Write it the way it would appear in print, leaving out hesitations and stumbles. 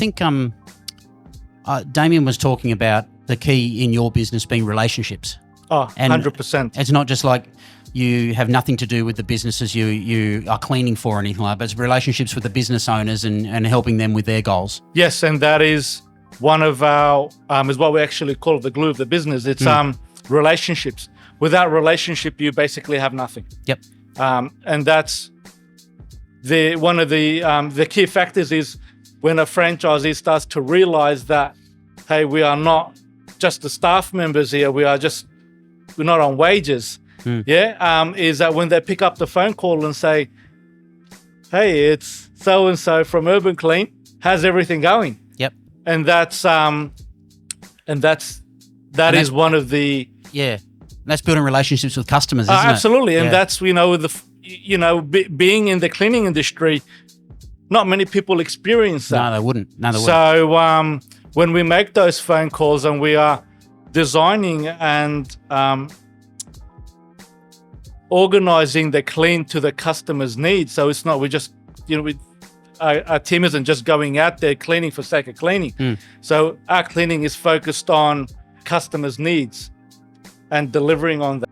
think Damien was talking about the key in your business being relationships. Oh, And 100%. It's not just like you have nothing to do with the businesses you are cleaning for or anything like that, but it's relationships with the business owners and helping them with their goals. Yes, and that is one of our, is what we actually call the glue of the business. It's relationships. Without relationship, you basically have nothing. Yep. And that's one of the key factors is when a franchisee starts to realize that, hey, we are not just the staff members here. We're not on wages. Is that when they pick up the phone call and say, hey, it's so-and-so from Urban Clean, how's everything going? Yep. And that is one of the... Yeah. That's building relationships with customers, isn't it? Absolutely. And Yeah. that's, being in the cleaning industry, not many people experience that. No, they wouldn't. So when we make those phone calls and we are designing and organizing the clean to the customer's needs, so it's not our team isn't just going out there cleaning for sake of cleaning. So our cleaning is focused on customers' needs and delivering on that.